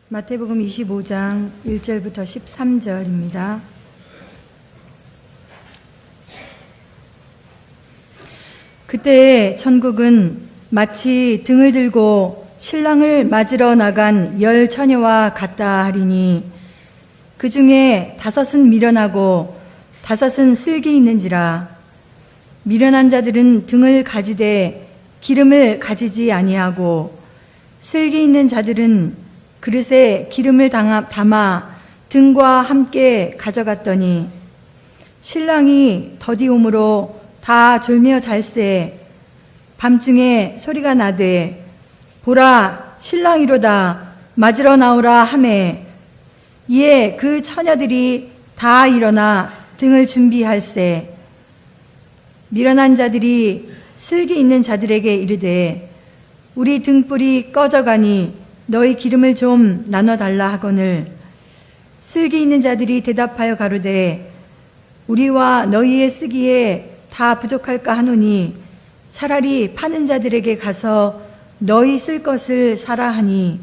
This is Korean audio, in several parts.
마태복음 25장 1절부터 13절입니다. 그때 천국은 마치 등을 들고 신랑을 맞으러 나간 10 처녀와 같다 하리니 그 중에 5은 미련하고 5은 슬기 있는지라. 미련한 자들은 등을 가지되 기름을 가지지 아니하고 슬기 있는 자들은 그릇에 기름을 담아 등과 함께 가져갔더니 신랑이 더디움으로 다 졸며 잘세. 밤중에 소리가 나되 보라 신랑이로다 맞으러 나오라 하매 이에 그 처녀들이 다 일어나 등을 준비할세. 미련한 자들이 슬기 있는 자들에게 이르되 우리 등불이 꺼져가니 너희 기름을 좀 나눠달라 하거늘 슬기 있는 자들이 대답하여 가로되 우리와 너희의 쓰기에 다 부족할까 하노니 차라리 파는 자들에게 가서 너희 쓸 것을 사라 하니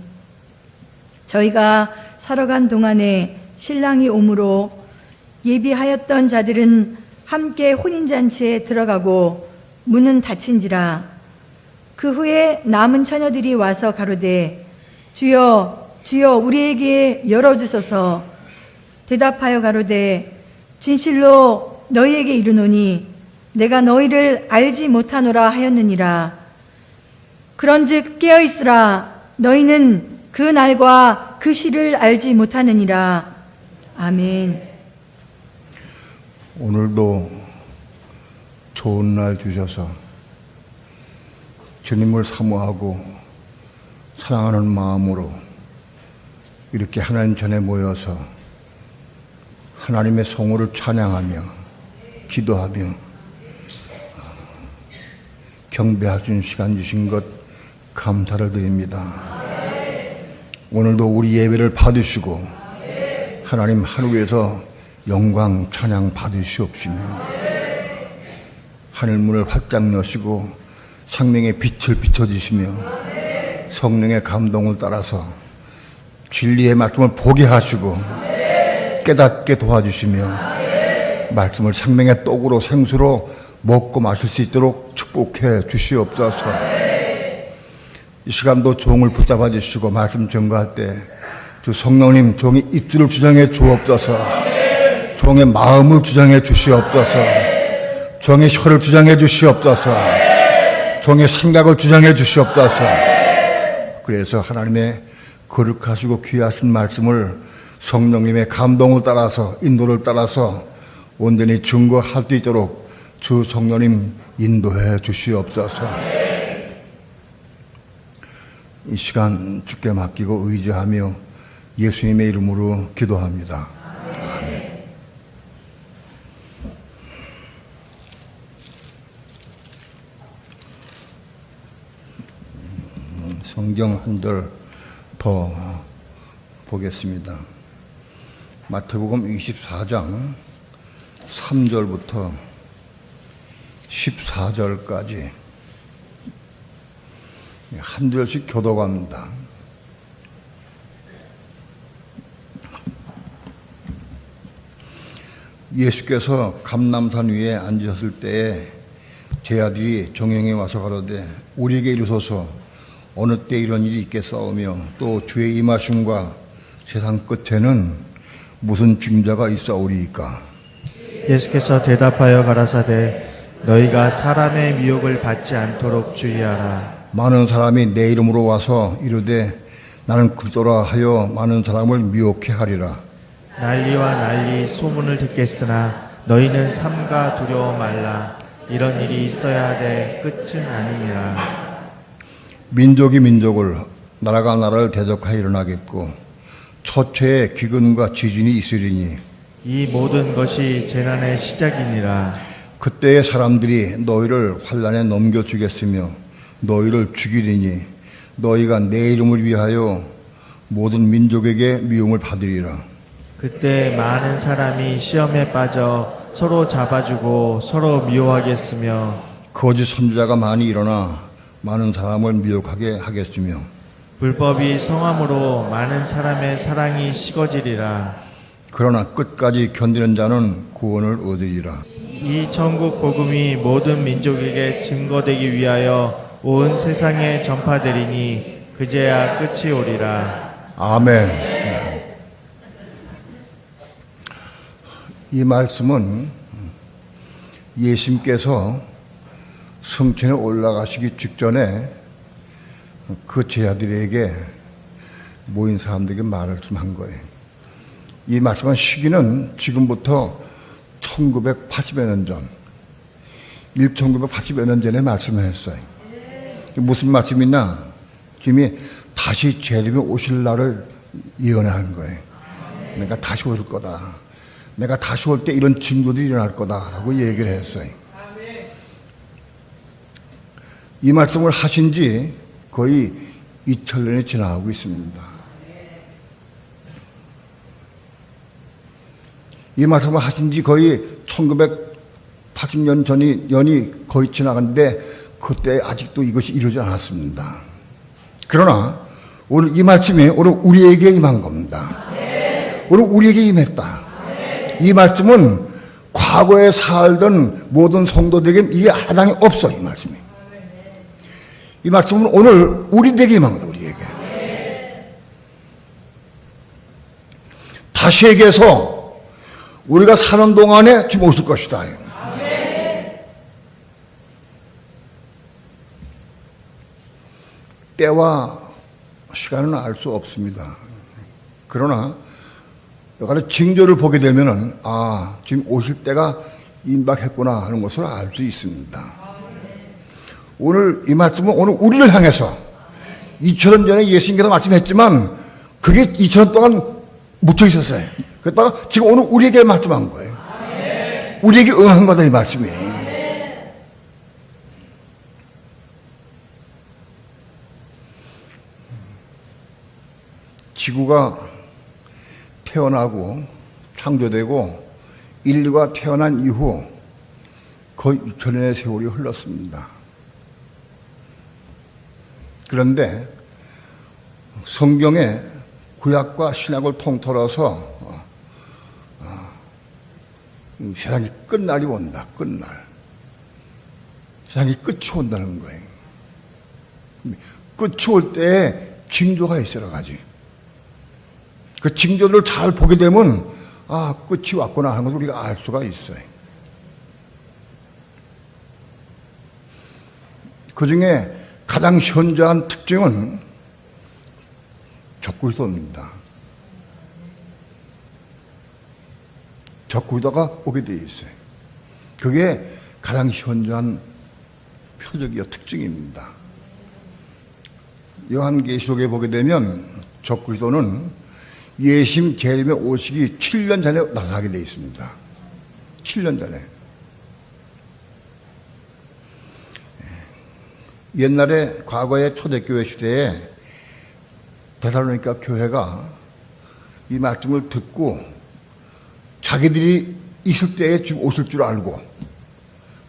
저희가 사러 간 동안에 신랑이 오므로 예비하였던 자들은 함께 혼인잔치에 들어가고 문은 닫힌지라. 그 후에 남은 처녀들이 와서 가로되 주여 주여 우리에게 열어주소서. 대답하여 가로되 진실로 너희에게 이르노니 내가 너희를 알지 못하노라 하였느니라. 그런즉 깨어있으라. 너희는 그 날과 그 시를 알지 못하느니라. 아멘. 오늘도 좋은 날 주셔서 주님을 사모하고 사랑하는 마음으로 이렇게 하나님 전에 모여서 하나님의 성호를 찬양하며 기도하며 경배할 수 있는 시간 주신 것 감사를 드립니다. 오늘도 우리 예배를 받으시고 하나님 하루에서 영광 찬양 받으시옵시며 하늘문을 활짝 여시고 생명의 빛을 비춰주시며 성령의 감동을 따라서 진리의 말씀을 보게 하시고 깨닫게 도와주시며 말씀을 생명의 떡으로 생수로 먹고 마실 수 있도록 축복해 주시옵소서. 이 시간도 종을 붙잡아 주시고 말씀 전가할 때 주 성령님 종의 입술을 주장해 주옵소서. 종의 마음을 주장해 주시옵소서. 종의 혀를 주장해 주시옵소서. 종의 생각을 주장해 주시옵소서. 그래서 하나님의 거룩하시고 귀하신 말씀을 성령님의 감동을 따라서 인도를 따라서 온전히 증거할 수 있도록 주 성령님 인도해 주시옵소서. 이 시간 주께 맡기고 의지하며 예수님의 이름으로 기도합니다. 아멘. 성경 한 절 더 보겠습니다. 마태복음 24장 3절부터 14절까지 한 절씩 교도갑니다. 예수께서 감람산 위에 앉으셨을 때에 제 아들이 정령에 와서 가로되 우리에게 이르소서 어느 때 이런 일이 있겠사오며 또 주의 임하심과 세상 끝에는 무슨 징자가 있사오리이까. 예수께서 대답하여 가라사대 너희가 사람의 미혹을 받지 않도록 주의하라. 많은 사람이 내 이름으로 와서 이르되 나는 그리스도라 하여 많은 사람을 미혹해 하리라. 난리와 난리 소문을 듣겠으나 너희는 삼가 두려워 말라. 이런 일이 있어야 하되 끝은 아니니라. 민족이 민족을 나라가 나라를 대적하여 일어나겠고 처처에 기근과 지진이 있으리니 이 모든 것이 재난의 시작이니라. 그때에 사람들이 너희를 환난에 넘겨주겠으며 너희를 죽이리니 너희가 내 이름을 위하여 모든 민족에게 미움을 받으리라. 그때 많은 사람이 시험에 빠져 서로 잡아주고 서로 미워하겠으며 거짓 선지자가 많이 일어나 많은 사람을 미혹하게 하겠으며 불법이 성함으로 많은 사람의 사랑이 식어지리라. 그러나 끝까지 견디는 자는 구원을 얻으리라. 이 천국 복음이 모든 민족에게 증거되기 위하여 온 세상에 전파되리니 그제야 끝이 오리라. 아멘. 이 말씀은 예수님께서 성천에 올라가시기 직전에 그 제자들에게 모인 사람들에게 말씀한 거예요. 이 말씀한 시기는 지금부터 1980여 년 전, 1980여 년 전에 말씀을 했어요. 무슨 말씀이냐? 주님이 다시 재림에 오실 날을 예언한 거예요. 내가 다시 올 거다. 내가 다시 올 때 이런 징조들이 일어날 거다라고 얘기를 했어요. 이 말씀을 하신 지 거의 2000년이 지나가고 있습니다. 이 말씀을 하신 지 거의 1980년 연이 거의 지나갔는데 그때 아직도 이것이 이루어지지 않았습니다. 그러나 오늘 이 말씀이 오늘 우리에게 임한 겁니다. 오늘 우리에게 임했다. 이 말씀은 과거에 살던 모든 성도들에게는 이게 하당이 없어. 이 말씀이. 이 말씀은 오늘 우리에게 임한 거다. 우리에게. 다시 얘기해서 우리가 사는 동안에 지금 오실 것이다. 때와 시간은 알 수 없습니다. 그러나 여러 징조를 보게 되면은 지금 오실 때가 임박했구나 하는 것을 알 수 있습니다. 오늘 이 말씀은 오늘 우리를 향해서 2000년 전에 예수님께서 말씀했지만 그게 2000년 동안 묻혀 있었어요. 그랬다가 지금 오늘 우리에게 말씀한 거예요. 우리에게 응한 거다 이 말씀이. 지구가 태어나고 창조되고 인류가 태어난 이후 거의 2000년의 세월이 흘렀습니다. 그런데 성경에 구약과 신약을 통틀어서 세상이 끝날이 온다. 끝날. 세상이 끝이 온다는 거예요. 끝이 올 때에 징조가 있어 여러 가지. 그 징조들을 잘 보게 되면 끝이 왔구나 하는 걸 우리가 알 수가 있어요. 그 중에 가장 현저한 특징은 적그리스도입니다. 적그리스도가 오게 되어 있어요. 그게 가장 현저한 표적이요 특징입니다. 요한계시록에 보게 되면 적그리스도는 예수님 재림에 오시기 7년 전에 나타나게 되어 있습니다. 7년 전에. 옛날에 과거의 초대교회 시대에 데살로니가 교회가 이 말씀을 듣고 자기들이 있을 때에 지금 오실 줄 알고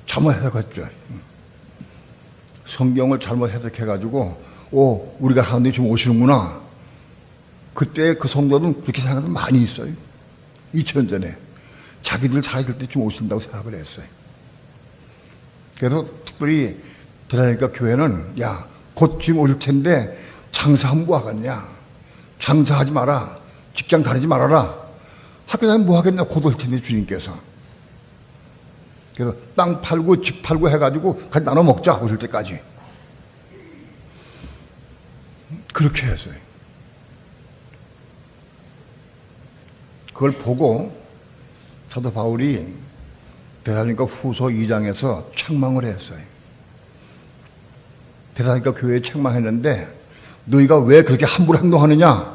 잘못 해석했죠. 성경을 잘못 해석해가지고 우리가 하는데 지금 오시는구나. 그때 그 성도는 그렇게 생각하는 많이 있어요. 2000년 전에 자기들 살아있을 때 지금 오신다고 생각을 했어요. 그래서 특별히 데살로니가 교회는 곧 지금 오실 텐데 장사하면 뭐 하겠냐. 장사하지 마라. 직장 다니지 말아라. 학교 다니면 뭐 하겠냐. 곧 올 텐데 주님께서. 그래서 땅 팔고 집 팔고 해가지고 같이 나눠 먹자. 오실 때까지. 그렇게 했어요. 그걸 보고 사도 바울이 데살로니가 후서 2장에서 책망을 했어요. 데살로니가 교회에 책망했는데 너희가 왜 그렇게 함부로 행동하느냐?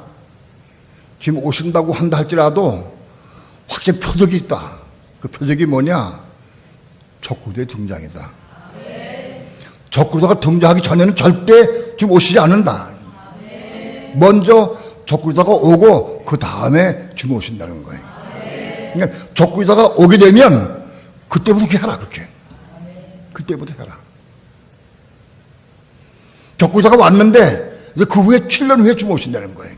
지금 오신다고 한다 할지라도 확실히 표적이 있다. 그 표적이 뭐냐? 적그리스도의 등장이다. 적그리스도가 등장하기 전에는 절대 지금 오시지 않는다. 먼저 적그리스도가 오고 그 다음에 지금 오신다는 거예요. 그러니까 적그리스도가 오게 되면 그때부터 그렇게 해라. 그렇게. 그때부터 해라. 적그리스도가 왔는데 이제 그 후에 7년 후에 죽으신다는 거예요.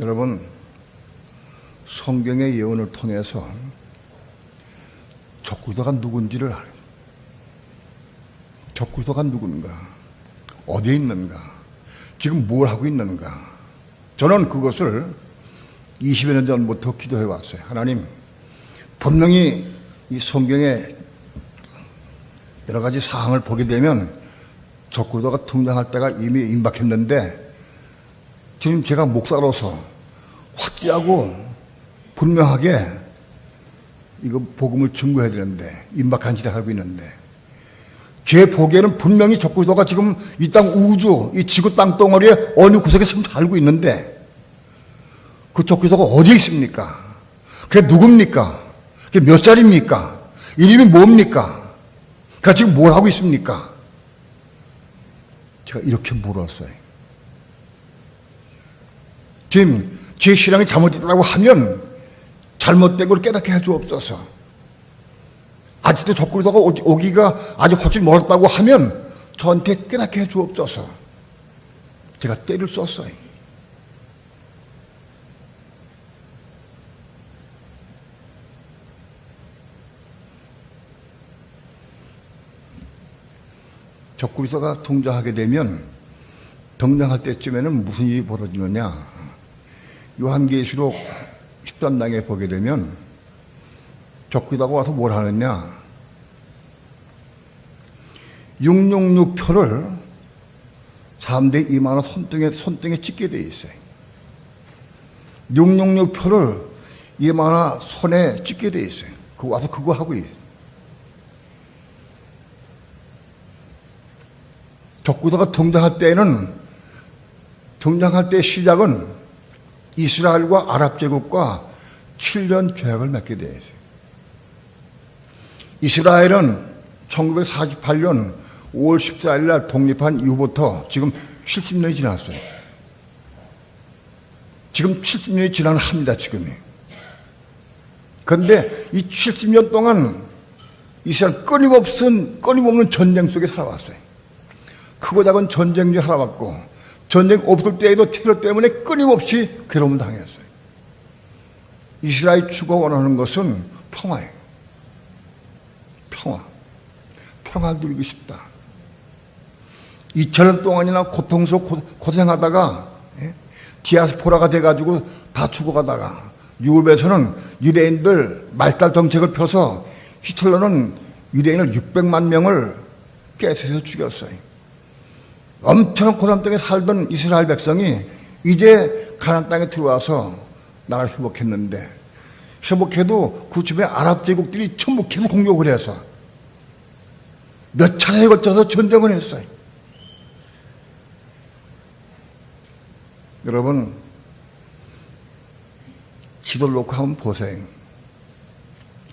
여러분, 성경의 예언을 통해서 적그리스도가 누군지를 알아요. 적그리스도가 누군가, 어디에 있는가, 지금 뭘 하고 있는가. 저는 그것을 20여 년 전부터 기도해 왔어요. 하나님, 분명히 이 성경에 여러 가지 사항을 보게 되면 적그리스도가 등장할 때가 이미 임박했는데, 지금 제가 목사로서 확실하고 분명하게 이거 복음을 증거해야 되는데, 임박한 시대에 살고 있는데, 제 보기에는 분명히 적그리스도가 지금 이 땅 우주, 이 지구 땅덩어리에 어느 구석에 지금 살고 있는데, 그 적그리스도가 어디에 있습니까? 그게 누굽니까? 그게 몇 살입니까? 이름이 뭡니까? 그가 지금 뭘 하고 있습니까? 제가 이렇게 물었어요. 지금 제 신앙이 잘못됐다고 하면 잘못된 걸 깨닫게 해주옵소서. 아직도 적그리스도가 오기가 아직 훨씬 멀었다고 하면 저한테 깨닫게 해주옵소서. 제가 때를 썼어요. 적그리스도가 등장하게 되면 등장할 때쯤에는 무슨 일이 벌어지느냐. 요한계시록 10단당에 보게 되면 적그리스도가 와서 뭘 하느냐. 666표를 사람들이 이만한 손등에 찍게 돼 있어요. 666표를 이만한 손에 찍게 돼 있어요. 그거 와서 그거 하고 있어요. 적그리스도가 등장할 때 시작은 이스라엘과 아랍 제국과 7년 조약을 맺게 되어 있어요. 이스라엘은 1948년 5월 14일 날 독립한 이후부터 지금 70년이 지났어요. 지금 70년이 지난 합니다, 지금이. 그런데 이 70년 동안 이스라엘 끊임없는 전쟁 속에 살아왔어요. 크고 작은 전쟁 중에 살아왔고, 전쟁 없을 때에도 테러 때문에 끊임없이 괴로움을 당했어요. 이스라엘 주가 원하는 것은 평화예요. 평화 누리고 싶다. 2000년 동안이나 고생하다가 디아스포라가 돼가지고 다 죽어가다가 유럽에서는 유대인들 말달 정책을 펴서 히틀러는 유대인을 600만 명을 깨서서 죽였어요. 엄청난 고난 땅에 살던 이스라엘 백성이 이제 가나안 땅에 들어와서 나라를 회복했는데, 회복해도 그 주변에 아랍 제국들이 전부 계속 공격을 해서 몇 차례에 걸쳐서 전쟁을 했어요. 여러분, 지도를 놓고 한번 보세요.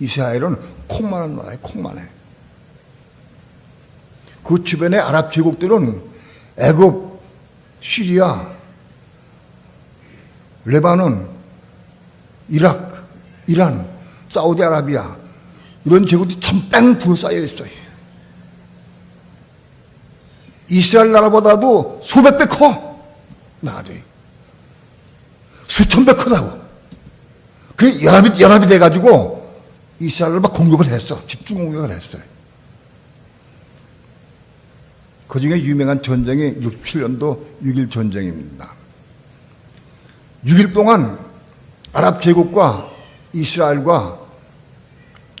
이스라엘은 콩만한 나라예요. 콩만해. 그 주변의 아랍 제국들은 애굽, 시리아, 레바논, 이라크, 이란, 사우디아라비아, 이런 제국들이 참 둘러싸여 있어요. 이스라엘 나라보다도 수백 배 커. 나라들이. 수천 배 크다고. 그게 연합이 돼가지고 이스라엘을 막 공격을 했어. 집중 공격을 했어요. 그 중에 유명한 전쟁이 67년도 6.1 전쟁입니다. 6일 동안 아랍 제국과 이스라엘과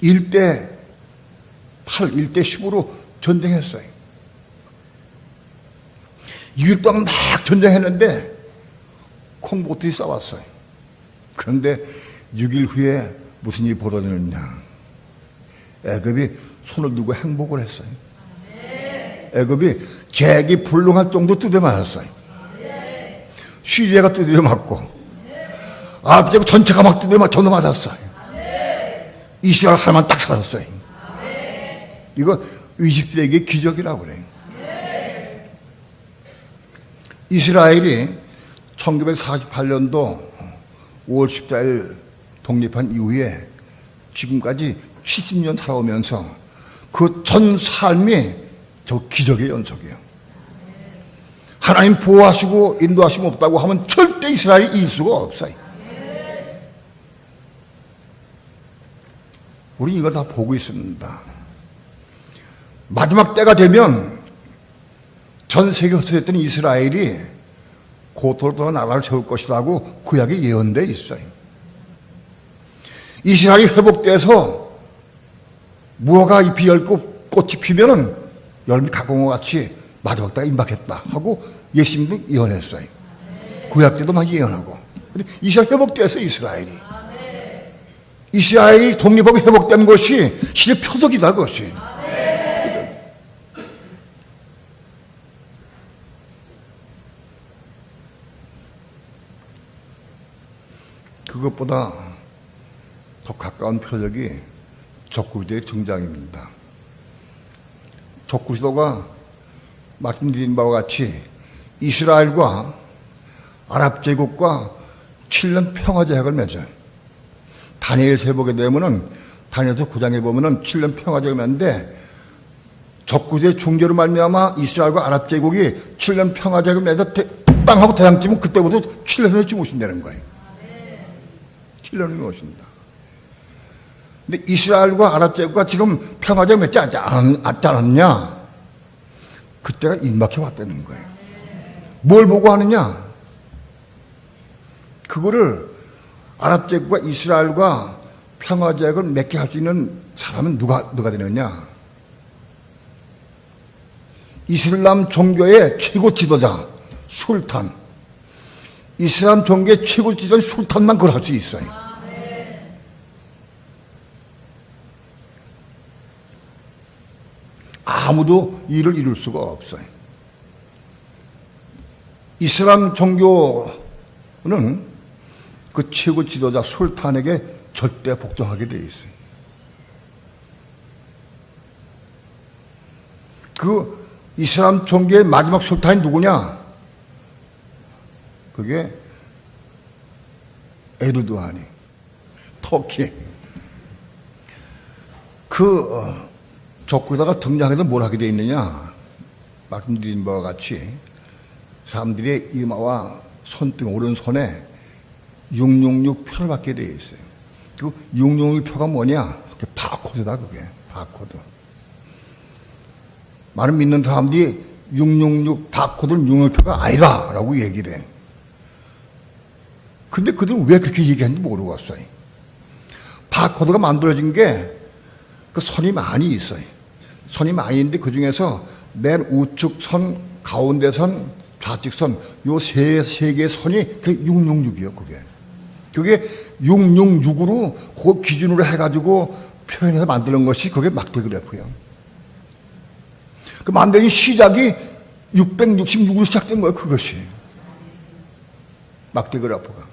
1대 8, 1대 10으로 전쟁했어요. 6일 동안 막 전쟁했는데 콩보트들이 싸웠어요. 그런데 6일 후에 무슨 일이 벌어지느냐. 애굽이 손을 두고 행복을 했어요. 애굽이 재기 불능할 정도 두드려 맞았어요. 시리아가 두드려 맞고, 아랍 제국 전체가 막 두드려 맞았어요. 이스라엘 하나만 딱 살았어요. 이거 이집트에게 기적이라고 그래요. 이스라엘이 1948년도 5월 14일 독립한 이후에 지금까지 70년 살아오면서 그 전 삶이 저 기적의 연속이에요. 하나님 보호하시고 인도하시면 없다고 하면 절대 이스라엘이 이길 수가 없어요. 우리 이걸 다 보고 있습니다. 마지막 때가 되면 전 세계에 흩어졌던 이스라엘이 고토로 나라를 세울 것이라고 구약에 예언되어 있어요. 이스라엘이 회복돼서 무화과 잎이 열고 꽃이 피면은 열매 가공과 같이 마지막 때가 임박했다 하고 예수님도 예언했어요. 구약 때도 막 예언하고. 근데 이스라엘 회복돼서 이스라엘이 독립하고 회복된 것이 시대 표적이다 그것이. 그것보다 더 가까운 표적이 적그리스도의 등장입니다. 적그리스도가 말씀드린 바와 같이 이스라엘과 아랍 제국과 7년 평화 제약을 맺어요. 다니엘서 보게 되면은 다니엘서 9장에 보면은 7년 평화 제약을 맺는데 적그리스도의 종교로 말미암아 이스라엘과 아랍 제국이 7년 평화 제약을 맺어 땅하고 대양 찌면 그때부터 7년을 주무신다는 거예요. 7년을 오신다. 근데 이스라엘과 아랍 제국과 지금 평화 제약을 맺지 않았냐? 그때가 임박해 왔다는 거예요. 뭘 보고 하느냐? 그거를 아랍 제국과 이스라엘과 평화 제약을 맺게 할 수 있는 사람은 누가 되느냐? 이슬람 종교의 최고 지도자 술탄. 이슬람 종교의 최고 지도자 술탄만 그걸 할 수 있어요. 아무도 일을 이룰 수가 없어요. 이슬람 종교는 그 최고 지도자 술탄에게 절대 복종하게 되어 있어요. 그 이슬람 종교의 마지막 술탄이 누구냐? 그게 에르도안이, 터키. 적그리스도가 등장해서 뭘 하게 되어 있느냐? 말씀드린 바와 같이 사람들의 이마와 손등 오른손에 666 표를 받게 되어 있어요. 그 666 표가 뭐냐? 그게 바코드다, 그게. 바코드. 많은 믿는 사람들이 666 바코드는 666표가 아니다 라고 얘기를 해. 근데 그들은 왜 그렇게 얘기하는지 모르겠어요. 바코드가 만들어진 게 그 선이 많이 있어요. 선이 많이 있는데 그 중에서 맨 우측 선, 가운데 선, 좌측 선, 요 세 개의 선이 그게 666이요, 그게. 그게 666으로 그 기준으로 해가지고 표현해서 만드는 것이 그게 막대그래프예요. 그 만드는 시작이 666으로 시작된 거예요, 그것이. 막대그래프가.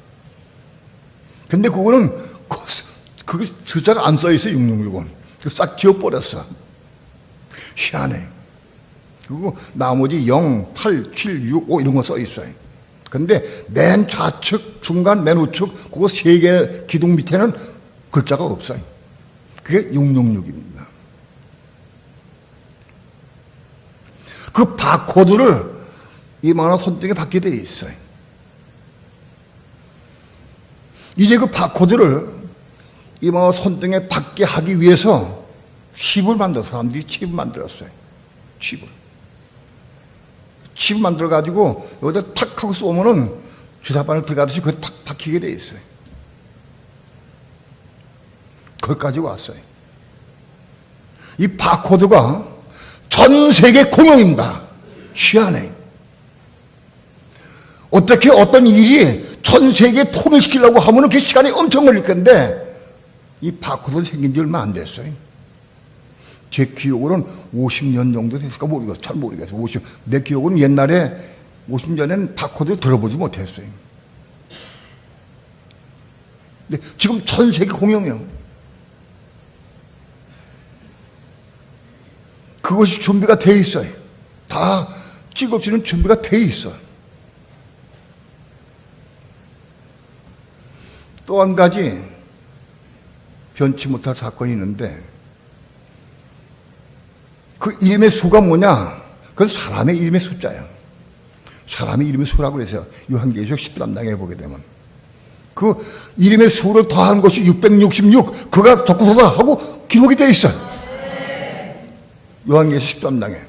근데 그거는 그게 숫자가 안 써있어요, 666은. 그 싹 지워버렸어. 희한해. 그리고 나머지 0, 8, 7, 6, 5 이런 거 써있어요. 근데 맨 좌측, 중간, 맨 우측 그거 세 개 기둥 밑에는 글자가 없어요. 그게 666입니다. 그 바코드를 이만한 손등에 받게 되어 있어요. 이제 그 바코드를 이만한 손등에 받게 하기 위해서 칩을 만들어서 사람들이 칩을 만들었어요. 칩을 만들어가지고 여기다 탁 하고 쏘면은 주사바늘 들어가듯이 그게 탁 박히게 돼 있어요. 거기까지 왔어요. 이 바코드가 전 세계 공용입니다. 희한해. 어떻게 어떤 일이 전 세계에 통일시키려고 하면은 그 시간이 엄청 걸릴 건데 이 바코드는 생긴 지 얼마 안 됐어요. 제 기억으로는 50년 정도 됐을까 모르겠어요. 잘 모르겠어요. 내 기억은 옛날에 50년엔 바코드 들어보지 못했어요. 근데 지금 전 세계 공용이에요. 그것이 준비가 돼 있어요. 다 찍어주는 준비가 돼 있어요. 또 한 가지 변치 못할 사건이 있는데 그 이름의 수가 뭐냐? 그건 사람의 이름의 숫자예요. 사람의 이름의 수라고 그래서 요한계시록 13장에 보게 되면 그 이름의 수를 더한 것이 666, 그가 적구서다 하고 기록이 되어 있어요. 요한계시록 13장에.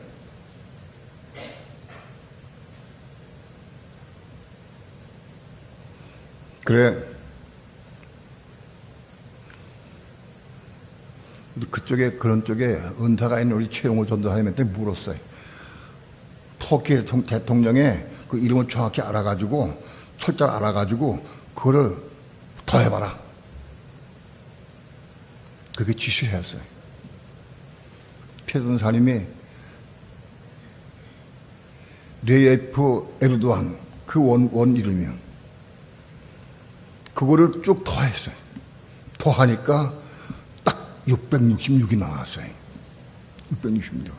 그래. 그쪽에, 그런 쪽에 은사가 있는 우리 최용호 전도사님한테 물었어요. 터키 대통령의 그 이름을 정확히 알아가지고, 철자를 알아가지고, 그거를 더해봐라. 그렇게 지시를 했어요. 최전사님이 레예프 에르도안, 그 원 이름이요. 그거를 쭉 더했어요. 더하니까 딱 666이 나왔어요. 666.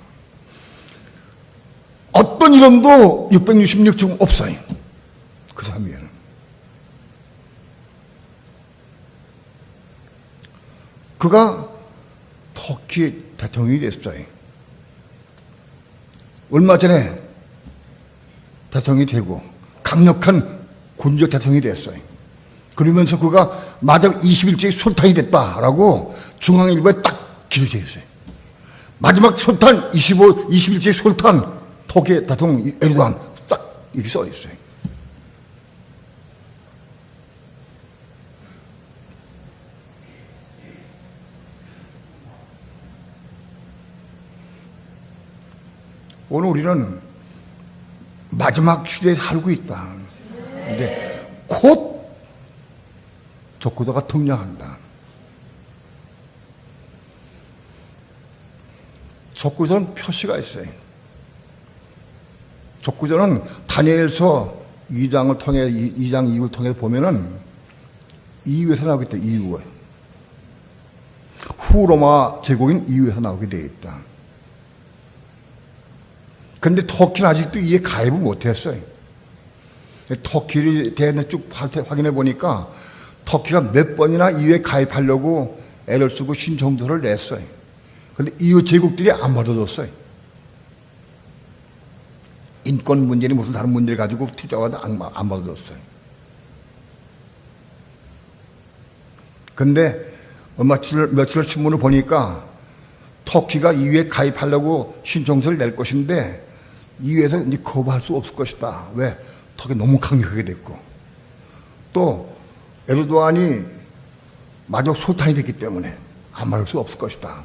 어떤 이름도 666 지금 없어요. 그 사람 위에는. 그가 터키 대통령이 됐어요. 얼마 전에 대통령이 되고 강력한 군주적 대통령이 됐어요. 그러면서 그가 마지막 21세기 술탄이 됐다라고 중앙일보에 딱 기록되어 있어요. 마지막 술탄 21세기 술탄 터키 대통령 에르도안 딱 이렇게 써 있어요. 오늘 우리는 마지막 시대에 살고 있다. 근데 곧 적구도가 등장한다. 적구도는 표시가 있어요. 적구도는 다니엘서 2장을 통해 2장 2를 통해 보면은 이유에서 나오겠다. 이유에 후로마 제국인 이유에서 나오게 되어 있다. 근데 터키는 아직도 이에 가입을 못했어요. 터키에 대해서 쭉 확인해 보니까 터키가 몇 번이나 이에 가입하려고 애를 쓰고 신청서를 냈어요. 그런데 이웃 제국들이 안 받아줬어요. 인권 문제니 무슨 다른 문제를 가지고 투자와도 안 받아줬어요. 근데 며칠 신문을 보니까 터키가 EU에 가입하려고 신청서를 낼 것인데 EU에서 이제 거부할 수 없을 것이다. 왜? 터키 너무 강력하게 됐고 또 에르도안이 마지막 술탄이 됐기 때문에 안 막을 수 없을 것이다.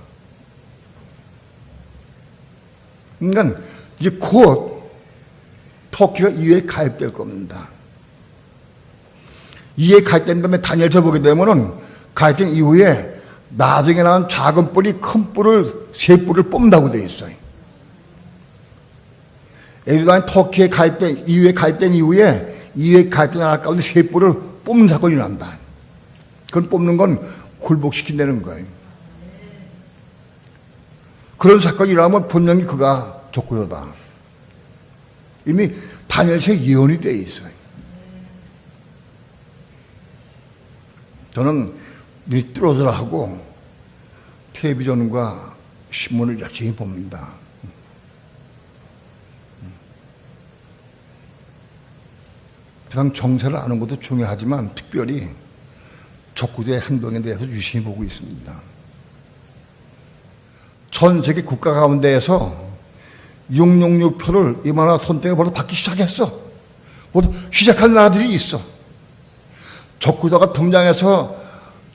그러니까 이제 곧 터키가 EU에 가입될 겁니다. EU에 가입된 다음에 다니엘서 보게 되면은 가입된 이후에 나중에 나온 작은 뿔이 큰 뿔을 세 뿔을 뽑는다고 되어 있어요. 에르도안이 터키에 가입된 EU에 가입된 이후에 EU에 가입된 나라 가운데 세 뿔을 뽑는 사건이 난다. 그건 뽑는 건 굴복시킨다는 거예요. 그런 사건이 일어나면 분명히 그가 적구요다. 이미 다니엘서에 예언이 되어 있어요. 저는 눈이 뚫어져라 하고 텔레비전과 신문을 열심히 봅니다. 그냥 정세를 아는 것도 중요하지만 특별히 적구도의 행동에 대해서 유심히 보고 있습니다. 전 세계 국가 가운데에서 666표를 이만한 선택을 벌써 받기 시작했어. 벌써 시작한 나라들이 있어. 적구도가 등장해서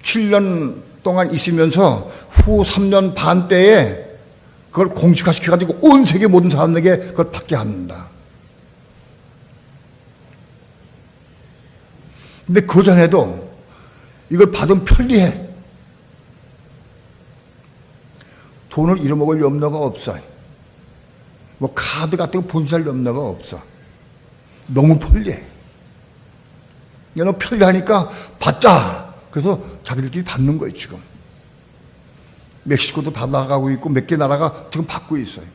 7년 동안 있으면서 후 3년 반 때에 그걸 공식화시켜가지고 온 세계 모든 사람에게 그걸 받게 합니다. 근데 그 전에도 이걸 받으면 편리해. 돈을 잃어먹을 염려가 없어. 뭐 카드 같은 거 본질할 염려가 없어. 너무 편리해. 너무 편리하니까 받자. 그래서 자기들끼리 받는 거예요, 지금. 멕시코도 받아가고 있고 몇 개 나라가 지금 받고 있어요.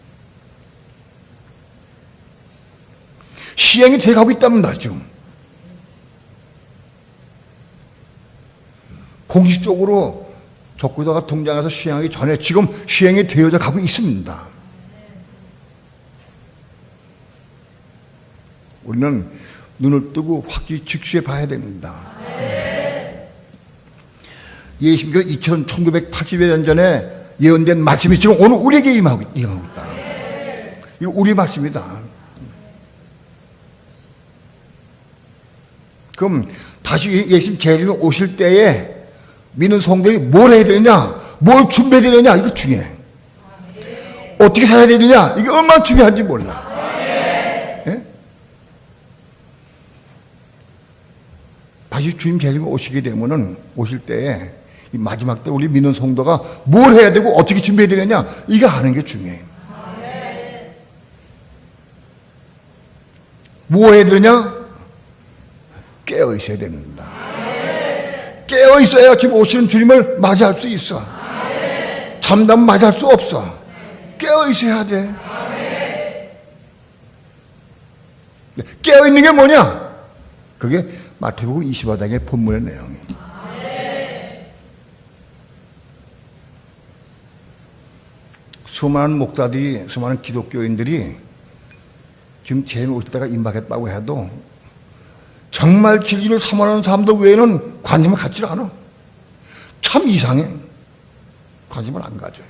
시행이 돼가고 있답니다, 지금. 공식적으로 적구다가 등장해서 시행하기 전에 지금 시행이 되어져 가고 있습니다. 우리는 눈을 뜨고 확실히 즉시해 봐야 됩니다. 예수님께서 1980여 년 전에 예언된 말씀이 지금 오늘 우리에게 임하고 있다. 이거 우리 말씀이다. 그럼 다시 예수님 재림이 오실 때에 믿는 성도들이 뭘 해야 되느냐, 뭘 준비해야 되느냐, 이거 중요해. 어떻게 살아야 되느냐, 이게 얼마나 중요한지 몰라. 예? 다시 주님 재림이 오시게 되면은, 오실 때에 이 마지막 때 우리 믿는 성도가 뭘 해야 되고 어떻게 준비해야 되느냐, 이거 아는 게 중요해. 뭐 해야 되냐? 깨어 있어야 됩니다. 깨어 있어야 지금 오시는 주님을 맞이할 수 있어. 잠담 맞이할 수 없어. 깨어 있어야 돼. 깨어 있는 게 뭐냐? 그게 마태복음 25장의 본문의 내용이에요. 수많은 목사들이, 수많은 기독교인들이 지금 재림 오실 때가 임박했다고 해도 정말 진리를 사모하는 사람들 외에는 관심을 갖지 않아. 참 이상해. 관심을 안 가져요.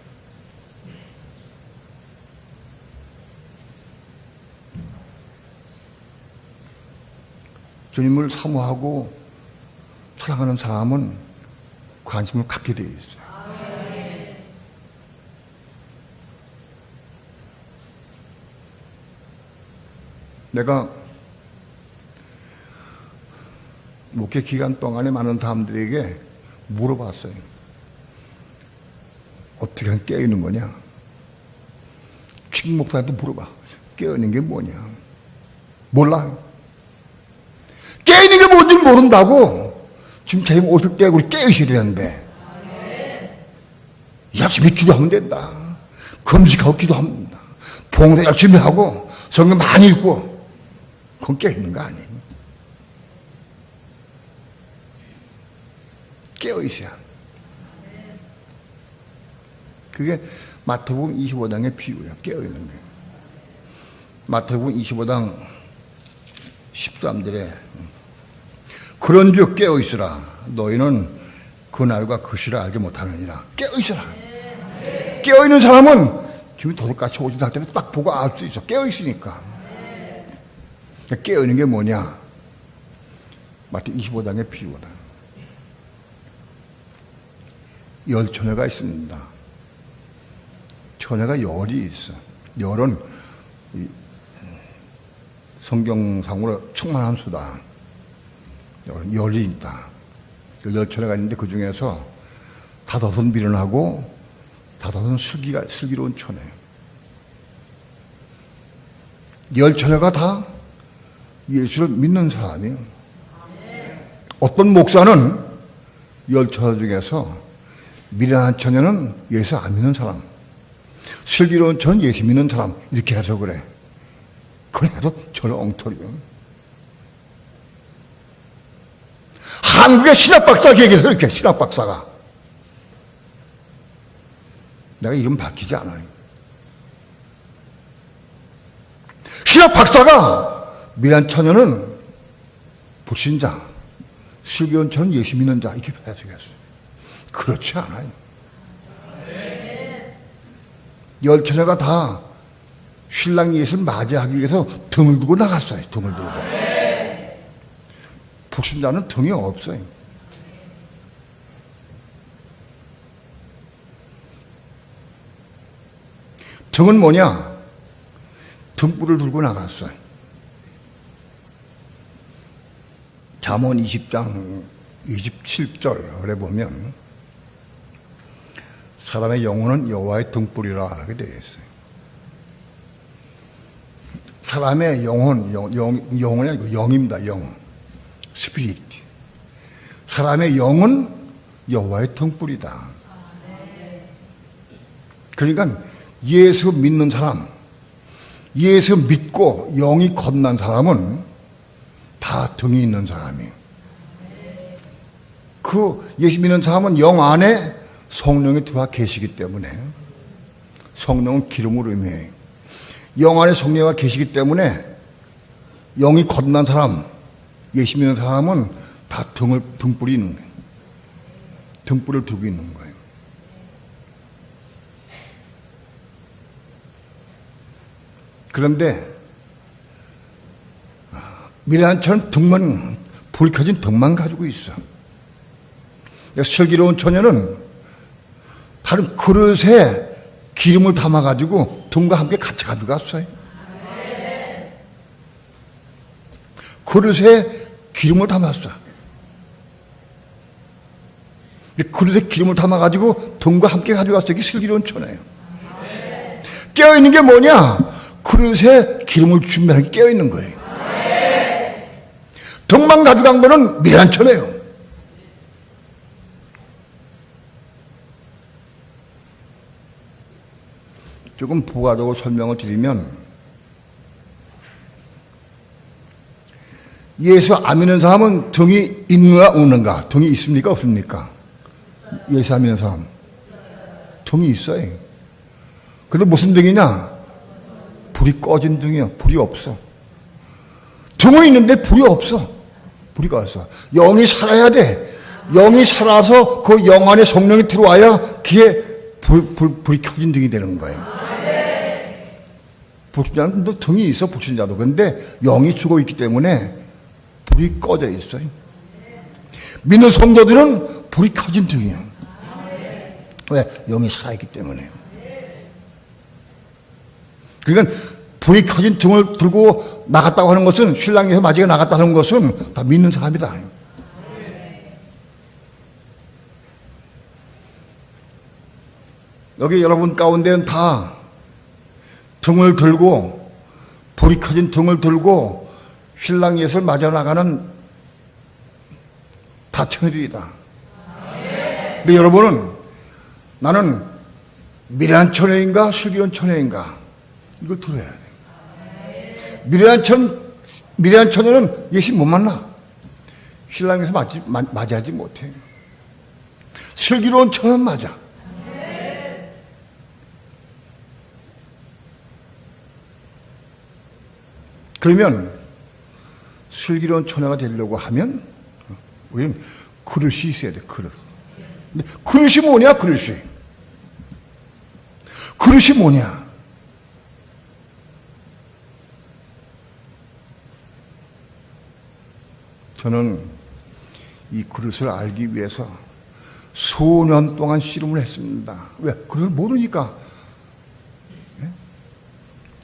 주님을 사모하고 사랑하는 사람은 관심을 갖게 되어 있어요. 내가 목회 기간 동안에 많은 사람들에게 물어봤어요. 어떻게 하면 깨어있는 거냐? king 목사한테 물어봐. 깨어있는 게 뭐냐? 몰라. 깨어있는 게 뭔지 모른다고. 지금 재림 오실 때 우리 깨어있어야 되는데. 열심히 기도하면 된다. 금식하고 기도하면 된다. 봉사 열심히 하고 성경 많이 읽고. 그건 깨어있는 거 아니에요. 깨어있어야. 그게 마태복음 25장의 비유야. 깨어있는 게. 마태복음 25장 13절에 그런즉 깨어있으라. 너희는 그날과 그 시를 알지 못하느니라. 깨어있으라. 깨어있는 사람은 지금 도둑같이 오지 않을 때는 딱 보고 알 수 있어. 깨어있으니까. 깨어있는 게 뭐냐? 마태 25장의 비유다. 열 처녀가 있습니다. 처녀가 열이 있어. 열은 성경상으로 충만한 수다. 열이 있다. 열 처녀가 있는데 그 중에서 다섯은 미련하고 다섯은 슬기로운 처녀예요. 열 처녀가 다 예수를 믿는 사람이에요. 어떤 목사는 열 처녀 중에서 미련한 처녀는 예수 안 믿는 사람, 슬기로운 처녀는 예수 믿는 사람, 이렇게 해서 그래. 그래도 저는 엉터리요. 한국의 신학박사가 얘기해서 이렇게, 신학박사가. 내가 이름 바뀌지 않아요. 신학박사가 미련한 처녀는 불신자, 슬기로운 처녀는 예수 믿는 자, 이렇게 해석했어요. 그렇지 않아요. 열 처녀가 다 신랑 예수를 맞이하기 위해서 등을 두고 나갔어요. 등을 들고. 불신자는 등이 없어요. 등은 뭐냐? 등불을 들고 나갔어요. 잠언 20장 27절에 보면 사람의 영혼은 여호와의 등불이라 하게 되어 있어요. 사람의 영혼, 영혼이 아니고 영입니다. 영, 스피릿. 사람의 영은 여호와의 등불이다. 그러니까 예수 믿는 사람, 예수 믿고 영이 겁난 사람은 다 등이 있는 사람이에요. 그 예수 믿는 사람은 영 안에 성령이 들어와 계시기 때문에 성령은 기름으로 임해 영 안에 성령이 계시기 때문에 영이 거듭난 사람, 예수 믿는 사람은 다 등불이 있는 거예요. 등불을 들고 있는 거예요. 그런데 미련한 등만, 불 켜진 등만 가지고 있어. 슬기로운 처녀는 다른 그릇에 기름을 담아가지고 등과 함께 같이 가져갔어요. 그릇에 기름을 담았어. 그릇에 기름을 담아가지고 등과 함께 가져갔어. 이게 슬기로운 처녀예요. 깨어있는 게 뭐냐? 그릇에 기름을 준비하는 게 깨어있는 거예요. 등만 가져간 거는 미련한 처녀예요. 조금 부가적으로 설명을 드리면 예수 안 믿는 사람은 등이 있는가 없는가? 등이 있습니까 없습니까? 예수 안 믿는 사람 등이 있어요. 근데 무슨 등이냐? 불이 꺼진 등이야. 불이 없어. 등은 있는데 불이 없어. 불이 없어. 영이 살아야 돼. 영이 살아서 그 영 안에 성령이 들어와야 그게 불이 켜진 등이 되는 거예요. 불신자도 등이 있어, 불신자도. 근데 영이 죽어 있기 때문에 불이 꺼져 있어요. 믿는 성도들은 불이 켜진 등이에요. 왜? 영이 살아있기 때문에. 그러니까 불이 켜진 등을 들고 나갔다고 하는 것은, 신랑에서 맞이가 나갔다는 것은 다 믿는 사람이다. 여기 여러분 가운데는 다 등을 들고, 불이 켜진 등을 들고 신랑 예수를 맞아 나가는 다 처녀들이다. 근데 여러분은 나는 미련한 처녀인가 슬기로운 처녀인가 이걸 들어야 돼. 미련한 처녀는 예수 못 만나. 신랑 예수 맞이하지 못해. 슬기로운 처녀는 맞아. 그러면 슬기로운 처녀가 되려고 하면 우리는 그릇이 있어야 돼. 그릇. 근데 그릇이 뭐냐? 그릇이 뭐냐? 저는 이 그릇을 알기 위해서 수년 동안 씨름을 했습니다. 왜? 그릇을 모르니까.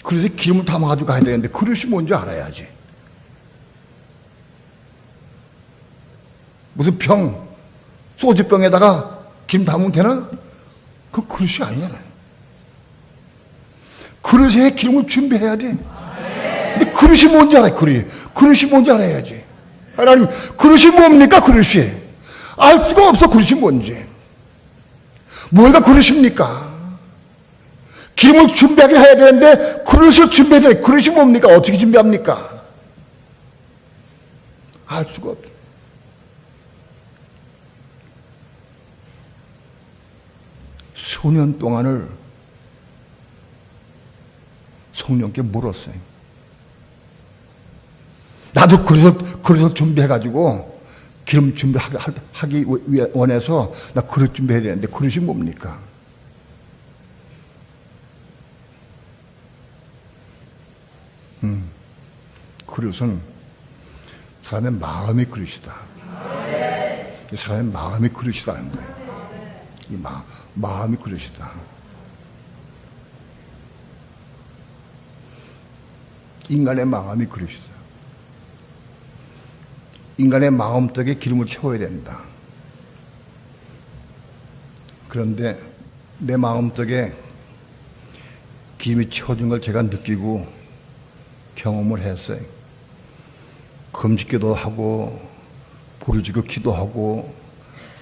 그릇에 기름을 담아가지고 가야 되는데 그릇이 뭔지 알아야지. 무슨 병, 소주병에다가 기름 담으면 되나? 그 그릇이 아니잖아요. 그릇에 기름을 준비해야 돼. 근데 그릇이 뭔지 알아요. 그릇이 뭔지 알아야지. 하나님, 그릇이 뭡니까? 그릇이 알 수가 없어. 그릇이 뭔지. 뭐가 그릇입니까? 기름을 준비하게 해야 되는데 그릇을 준비해야 돼. 그릇이 뭡니까? 어떻게 준비합니까? 알 수가 없어. 수년 동안을 성령께 물었어요. 나도 그릇을 준비해가지고 기름 준비하기 원해서 나 그릇 준비해야 되는데 그릇이 뭡니까? 그릇은 사람의 마음의 그릇이다. 사람의 마음의 그릇이라는 거예요. 이 마음의 그릇이다. 인간의 마음이 그릇이다. 인간의 마음속에 기름을 채워야 된다. 그런데 내 마음속에 기름이 채워진 걸 제가 느끼고 경험을 했어요. 금식기도 하고 부르짖고 기도하고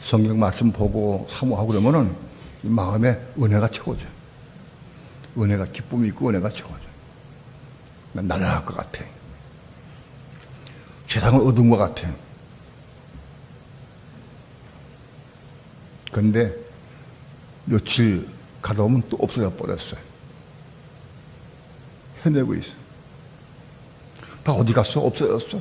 성경 말씀 보고 사모하고 그러면은 이 마음에 은혜가 채워져. 은혜가 기쁨이 있고 은혜가 채워져. 난 날아갈 것 같아. 세상을 얻은 것 같아. 그런데 며칠 가다 보면 또 없어져 버렸어요. 헤매고 있어. 다 어디 갔어? 없어졌어.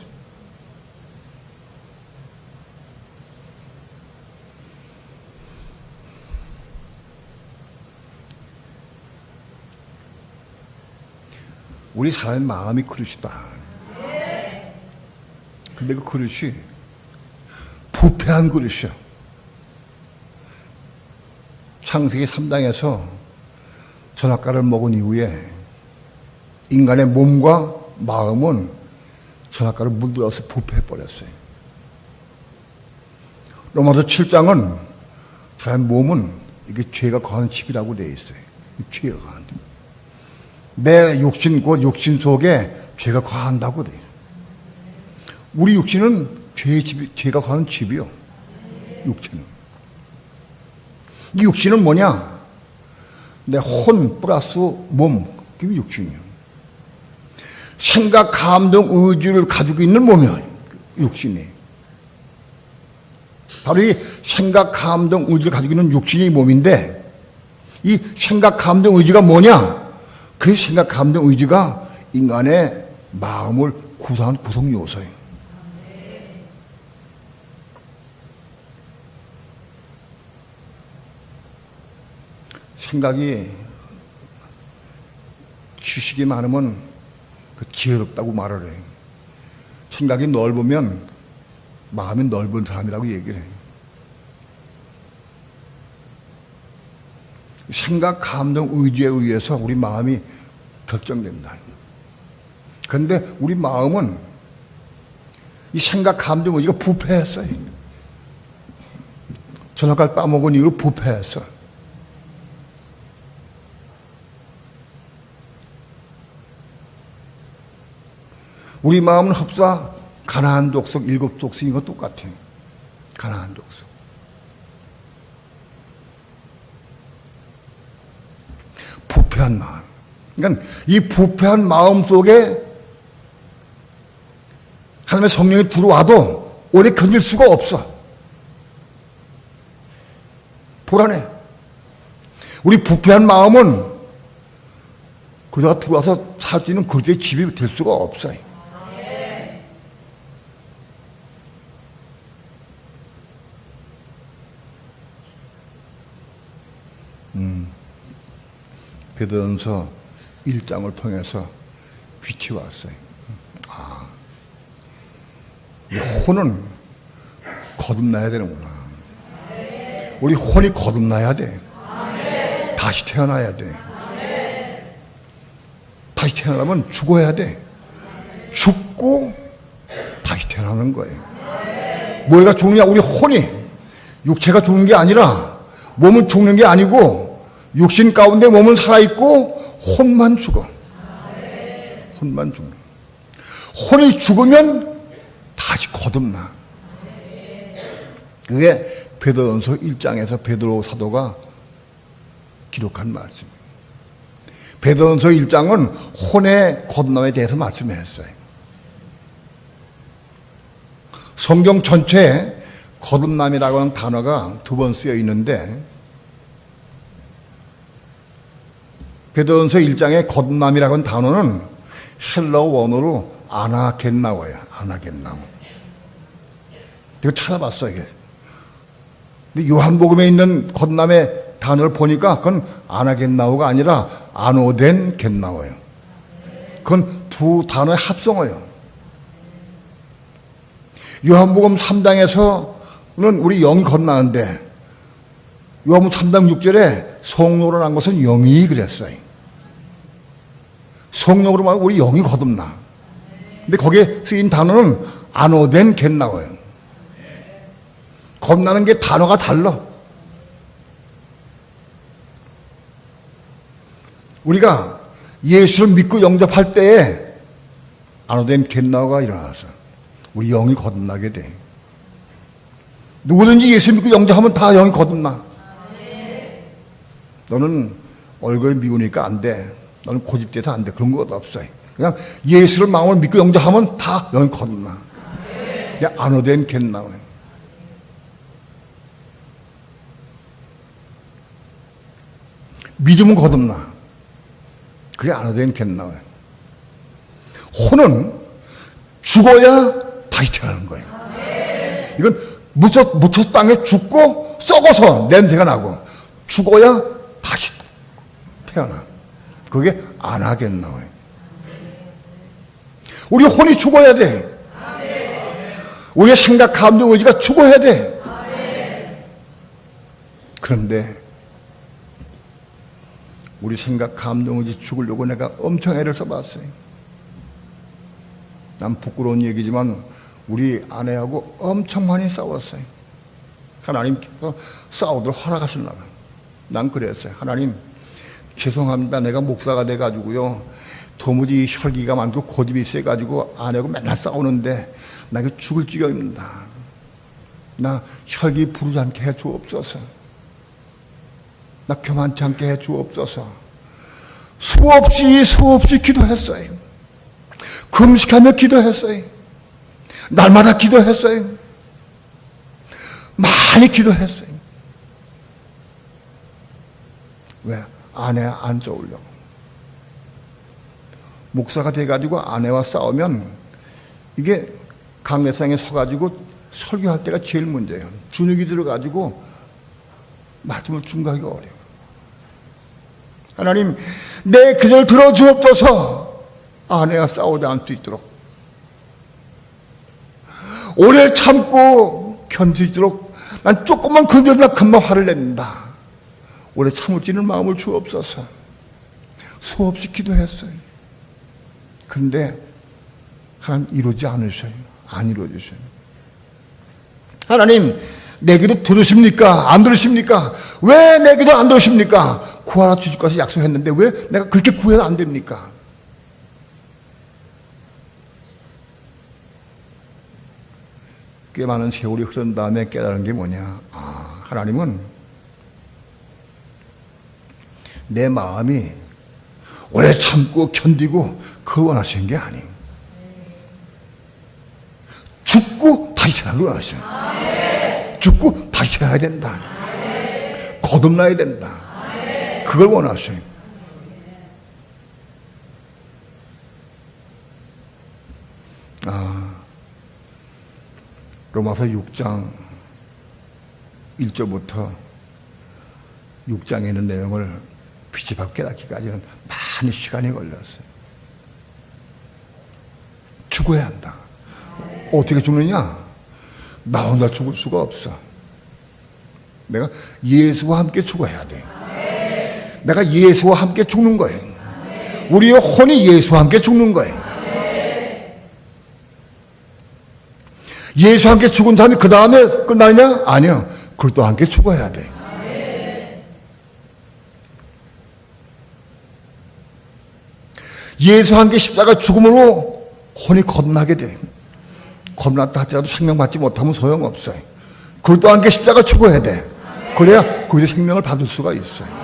우리 사람의 마음이 그릇이다. 근데 그 그릇이 부패한 그릇이야. 창세기 3장에서 선악과를 먹은 이후에 인간의 몸과 마음은 선악과를 물들어서 부패해버렸어요. 로마서 7장은 사람의 몸은 이게 죄가 거하는 집이라고 되어 있어요. 죄가 거하는 집. 내 육신, 곧 육신 속에 죄가 거한다고 돼. 우리 육신은 죄가 거하는 집이요. 육신은. 이 육신은 뭐냐? 내 혼 플러스 몸, 그게 육신이요. 생각, 감정, 의지를 가지고 있는 몸이요. 육신이. 바로 이 생각, 감정, 의지를 가지고 있는 육신이 몸인데, 이 생각, 감정, 의지가 뭐냐? 그 생각, 감정, 의지가 인간의 마음을 구성하는 구성 요소예요. 생각이 지식이 많으면 그 지혜롭다고 말을 해요. 생각이 넓으면 마음이 넓은 사람이라고 얘기를 해요. 생각, 감정, 의지에 의해서 우리 마음이 결정된다. 그런데 우리 마음은 이 생각, 감정, 의지가 부패했어요. 선악과를 따먹은 이후로 부패했어. 우리 마음은 흡사 가나안 족속 7족속인 것 똑같아요. 가나안 족속. 부패한 마음. 그러니까 이 부패한 마음 속에 하나님의 성령이 들어와도 오래 견딜 수가 없어. 불안해. 우리 부패한 마음은 그러다가 들어와서 살 수 있는 그리스도의 집이 될 수가 없어요. 베드로전서 1장을 통해서 빛이 왔어요. 우리 혼은 거듭나야 되는구나. 우리 혼이 거듭나야 돼. 다시 태어나야 돼. 다시 태어나면 죽어야 돼. 죽고 다시 태어나는 거예요. 뭐가 죽느냐? 우리 혼이. 육체가 죽는 게 아니라 몸은 죽는 게 아니고 육신 가운데 몸은 살아있고 혼만 죽어. 혼만 죽는. 혼이 죽으면 다시 거듭나. 그게 베드로전서 1장에서 베드로 사도가 기록한 말씀이에요. 베드로전서 1장은 혼의 거듭남에 대해서 말씀했어요. 성경 전체에 거듭남이라고 하는 단어가 2번 쓰여 있는데 베드로전서 1장의 거듭남이라고 하는 단어는 헬라어 원어로 아나겟나오예요. 아나겟나오. 이거 찾아봤어요. 이게. 근데 요한복음에 있는 거듭남의 단어를 보니까 그건 아나겟나오가 아니라 아노덴 겟나오예요. 그건 두 단어의 합성어예요. 요한복음 3장에서는 우리 영이 거듭나는데 요한복음 3장 6절에 성령으로 난 것은 영이 그랬어요. 성령으로 말하면 우리 영이 거듭나. 근데 거기에 쓰인 단어는 아노덴 겟나오예요. 겁나는 게 단어가 달라. 우리가 예수를 믿고 영접할 때에 아노덴 겟나오가 일어나서 우리 영이 거듭나게 돼. 누구든지 예수 믿고 영접하면 다 영이 거듭나. 너는 얼굴이 미우니까 안 돼. 너는 고집돼서 안 돼. 그런 것 없어요. 그냥 예수를 마음으로 믿고 영접하면 다 영이 거듭나. 그냥 아노덴 겟나오예요. 믿음은 거듭나. 그게 안 되면 겠나. 혼은 죽어야 다시 태어나는 거예요. 이건 묻혀 땅에 죽고 썩어서 냄새가 나고 죽어야 다시 태어나. 그게 안 하겠나. 우리 혼이 죽어야 돼. 우리의 생각, 감정, 의지가 죽어야 돼. 그런데 우리 생각, 감정, 의지 죽으려고 내가 엄청 애를 써봤어요. 난 부끄러운 얘기지만 우리 아내하고 엄청 많이 싸웠어요. 하나님께서 싸우도록 허락하시려고. 난 그랬어요. 하나님, 죄송합니다. 내가 목사가 돼가지고요. 도무지 혈기가 많고 고집이 세가지고 아내하고 맨날 싸우는데 나 이거 죽을 지경입니다. 나 혈기 부르지 않게 해 주옵소서. 나 교만치 않게 해 주옵소서. 수없이 기도했어요. 금식하며 기도했어요. 날마다 기도했어요. 많이 기도했어요. 왜? 아내 안 좋으려고. 목사가 돼가지고 아내와 싸우면 이게 강례상에 서가지고 설교할 때가 제일 문제예요. 주눅이 들어가지고 말씀을 중간하기가 어려워요. 하나님, 내 기도를 들어주옵소서. 아내와 싸우지 않을 수 있도록, 오래 참고 견딜 수 있도록. 난 조금만 건드려도 금방 화를 냅니다. 오래 참을 수 있는 마음을 주옵소서. 수없이 기도했어요. 그런데 하나님 이루지 않으셔요. 안 이루어주셔요. 하나님, 내 기도 들으십니까? 안 들으십니까? 왜 내 기도 안 들으십니까? 구하라 주실 것을 약속했는데 왜 내가 그렇게 구해도 안 됩니까? 꽤 많은 세월이 흐른 다음에 깨달은 게 뭐냐? 아, 하나님은 내 마음이 오래 참고 견디고 그걸 원하시는 게 아니에요. 죽고 다시 태어나는 걸 원하셔요. 죽고 다시 태어나야 된다. 거듭나야 된다. 그걸 원하셔요. 로마서 6장 1절부터 6장에 있는 내용을 비집합 깨닫기까지는 많은 시간이 걸렸어요. 죽어야 한다. 어떻게 죽느냐? 나 혼자 죽을 수가 없어. 내가 예수와 함께 죽어야 돼. 내가 예수와 함께 죽는 거예요. 우리의 혼이 예수와 함께 죽는 거예요. 예수와 함께 죽은 다음에 그 다음에 끝나느냐? 아니요. 그걸 또 함께 죽어야 돼. 예수와 함께 십자가 죽음으로 혼이 거듭나게 돼. 거듭났다 하더라도 생명받지 못하면 소용없어요. 그걸 또 함께 십자가 죽어야 돼. 그래야 거기서 생명을 받을 수가 있어요.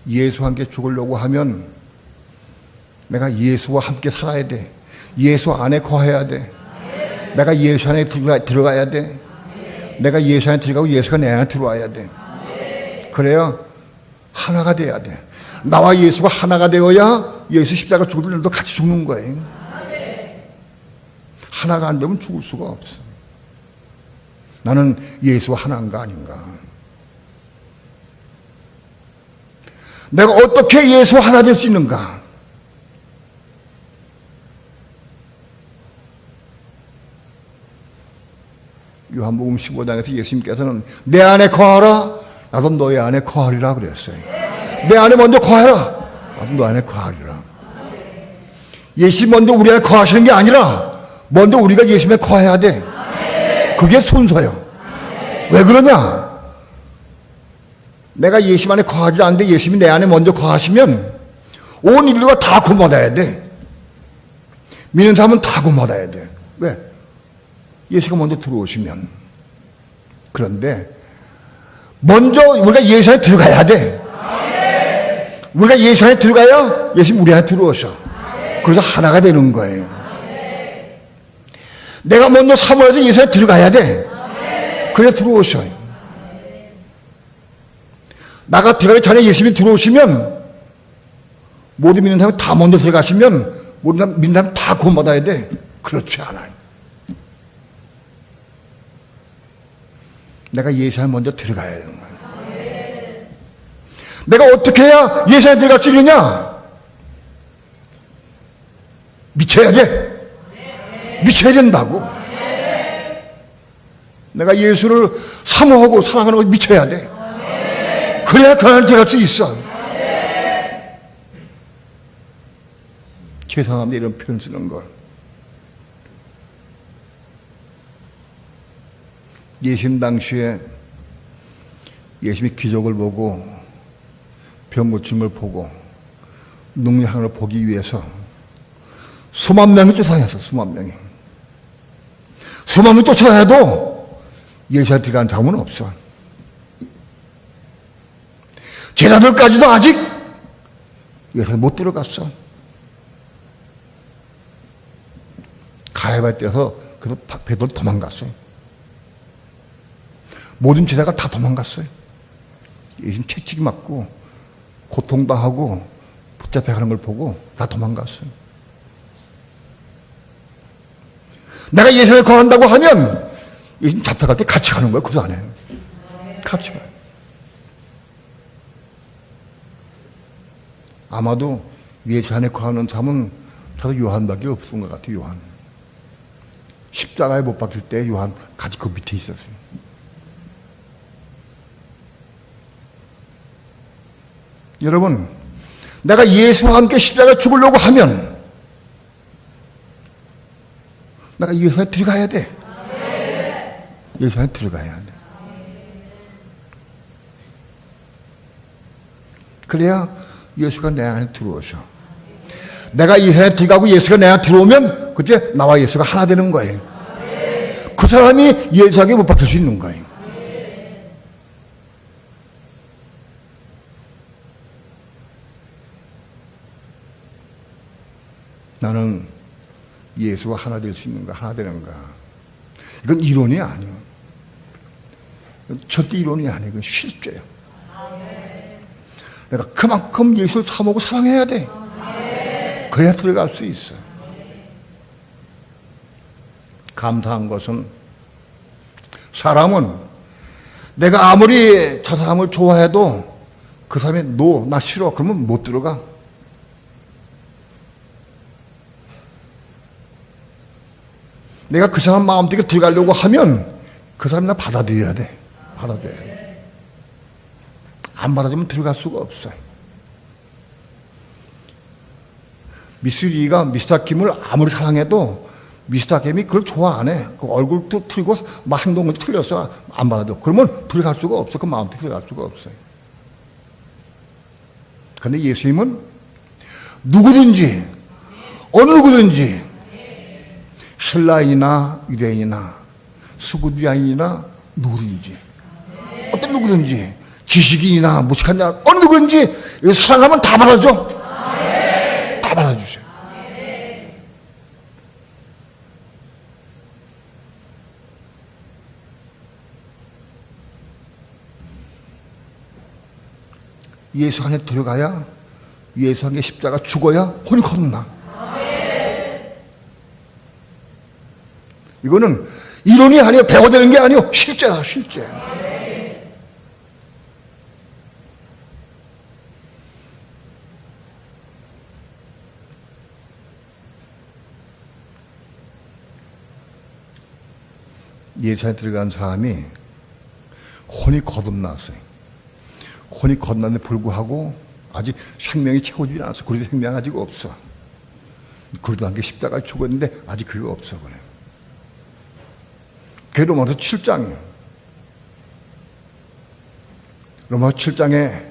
예수와 함께 죽으려고 하면 내가 예수와 함께 살아야 돼. 예수 안에 거해야 돼. 내가 예수 안에 들어가야 돼. 내가 예수 안에 들어가고 예수가 내 안에 들어와야 돼. 그래야 하나가 돼야 돼. 나와 예수가 하나가 되어야 예수 십자가 죽을 때도 같이 죽는 거예요. 하나가 안 되면 죽을 수가 없어. 나는 예수와 하나인가 아닌가. 내가 어떻게 예수와 하나 될 수 있는가? 요한복음 15장에서 예수님께서는 내 안에 거하라, 나도 너희 안에 거하리라 그랬어요. 내 안에 먼저 거하라, 나도 너 안에 거하리라. 예수님 먼저 우리 안에 거하시는 게 아니라 먼저 우리가 예수님에 거해야 돼. 그게 순서예요. 왜 그러냐? 내가 예수님 안에 거하지 않는데 예수님이 내 안에 먼저 거하시면 온 인류가 다 구원받아야 돼. 믿는 사람은 다 구원받아야 돼. 왜? 예수가 먼저 들어오시면. 그런데 먼저 우리가 예수 안에 들어가야 돼. 우리가 예수 안에 들어가야 예수님 우리 안에 들어오셔. 그래서 하나가 되는 거예요. 내가 먼저 사모해서 예수에 들어가야 돼. 그래 들어오셔요. 나가 들어가기 전에 예수님이 들어오시면 모든 믿는 사람이 다 먼저 들어가시면 모든 믿는 사람이 다 구원받아야 돼. 그렇지 않아요. 내가 예수 안에 먼저 들어가야 되는 거예요. 내가 어떻게 해야 예수 안에 들어갈 수 있느냐? 미쳐야 돼. 미쳐야 된다고. 내가 예수를 사모하고 사랑하는 걸 미쳐야 돼. 그래야 그 안에 들어갈 수 있어. 죄송합니다. 이런 표현 쓰는 걸. 예수님 당시에 예수님이 기적을 보고 병 고친 걸 보고 능력을 보기 위해서 수만 명이 쫓아다녔어. 수만 명이. 수만 명이 쫓아다녀도 예수에 들어간 사람은 없어. 제자들까지도 아직 예수에 못 들어갔어. 가야바에 뛰어서 그래서 베드로 도망갔어요. 모든 제자가 다 도망갔어요. 예수님 채찍이 맞고 고통당하고 붙잡혀가는 걸 보고 다 도망갔어요. 내가 예수에 거한다고 하면 예수님 잡혀갈 때 같이 가는 거야. 그 안에 같이 가요. 아마도 예수 안에 거하는 사람은 저도 요한밖에 없은 것 같아요. 요한. 십자가에 못 박힐 때 요한 같이 그 밑에 있었어요. 여러분, 내가 예수와 함께 십자가에 죽으려고 하면 내가 예수 안에 들어가야 돼. 예수 안에 들어가야 돼. 그래야 예수가 내 안에 들어오셔. 내가 예수 안에 들어가고 예수가 내 안에 들어오면 그때 나와 예수가 하나 되는 거예요. 그 사람이 예수에게 못 박힐 수 있는 거예요. 나는 예수와 하나 될 수 있는가, 하나 되는가. 이건 이론이 아니에요. 절대 이론이 아니에요. 이건 실제예요. 내가 그만큼 예수를 사모하고 사랑해야 돼. 그래야 들어갈 수 있어. 감사한 것은 사람은 내가 아무리 저 사람을 좋아해도 그 사람이 나 싫어. 그러면 못 들어가. 내가 그 사람 마음속에 들어가려고 하면 그 사람이 나 받아들여야 돼. 받아들여야 돼. 안 받아들이면 들어갈 수가 없어요. 미스 리가 미스터 김을 아무리 사랑해도 미스터 김이 그걸 좋아 안 해. 그 얼굴도 틀리고 막 행동도 틀렸어. 안 받아줘. 그러면 들어갈 수가 없어. 그 마음속에 들어갈 수가 없어요. 그런데 예수님은 누구든지 어느 누구든지 헬라인이나 유대인이나 수구디아인이나 누구든지 어떤 누구든지 지식인이나 무식한 자 어느 누구든지 사랑하면 다 받아줘. 다 받아주세요. 예수 안에 들어가야 예수 안에 십자가 죽어야 혼이 거듭나. 이거는 이론이 아니에요. 배워되는 게 아니에요. 실제다, 실제. 예수 안에 들어간 사람이 혼이 거듭났어요. 혼이 거듭났는데 불구하고 아직 생명이 채워지지 않았어. 그래서 생명이 아직 없어. 그래도 한 게 십자가에 죽었는데 아직 그게 없어. 그래. 그게 로마서 7장이에요. 로마서 7장에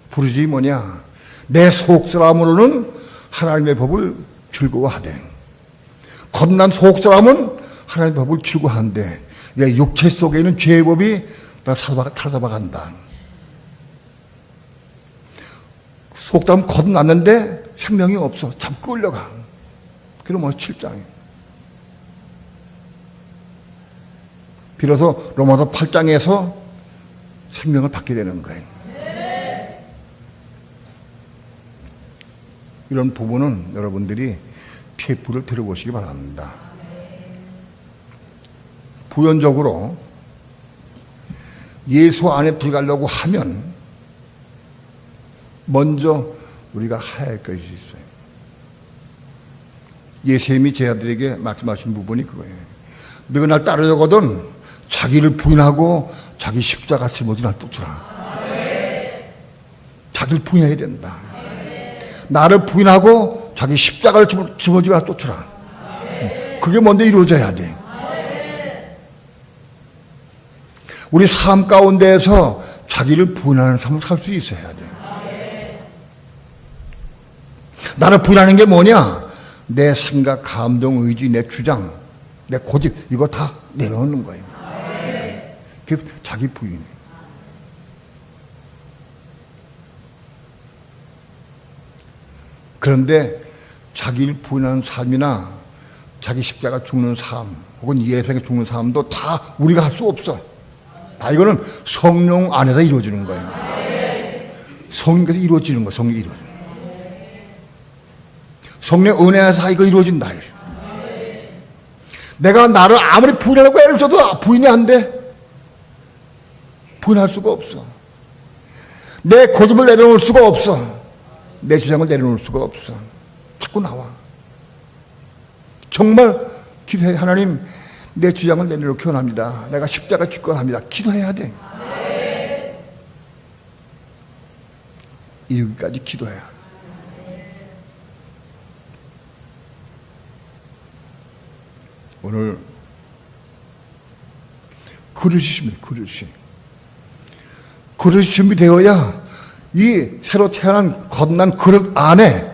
부르지 뭐냐. 내 속사람으로는 하나님의 법을 즐거워하되 거듭난 속사람은 하나님의 법을 즐거워한대. 내 육체 속에 있는 죄의 법이 날 찾아봐간다. 속담 거듭났는데 생명이 없어. 잡고 끌려가. 그게 로마서 7장이에요. 비로소 로마서 8장에서 생명을 받게 되는 거예요. 이런 부분은 여러분들이 테이프를 들어보시기 바랍니다. 부연적으로 예수 안에 들어가려고 하면 먼저 우리가 해야 할 것이 있어요. 예수님이 제 아들에게 말씀하신 부분이 그거예요. 너가 날 따르려거든 자기를 부인하고 자기 십자가 짊어지고 날 쫓으라. 자기를 부인해야 된다. 나를 부인하고 자기 십자가를 짊어지고 날 쫓으라. 그게 먼저 이루어져야 돼. 우리 삶 가운데에서 자기를 부인하는 삶을 살 수 있어야 돼. 나를 부인하는 게 뭐냐? 내 생각, 감정, 의지, 내 주장, 내 고집 이거 다 내려놓는 거예요. 그게 자기 부인. 그런데 자기를 부인하는 삶이나 자기 십자가 죽는 삶 혹은 예수에게 죽는 삶도 다 우리가 할 수 없어. 다 이거는 성령 안에서 이루어지는 거예요. 성령께서 이루어지는 거예요. 성령이 이루어지는 거예요. 성령 은혜 안에서 이거 이루어진다. 내가 나를 아무리 부인하려고 애를 써도 부인이 안 돼. 부인할 수가 없어. 내 고집을 내려놓을 수가 없어. 내 주장을 내려놓을 수가 없어. 자꾸 나와. 정말 기도해. 하나님 내 주장을 내려놓기 원합니다. 내가 십자가 짓고 합니다. 기도해야 돼. 이르기까지 기도해야 돼. 오늘 그릇이 준비되어야 이 새로 태어난 거듭난 그릇 안에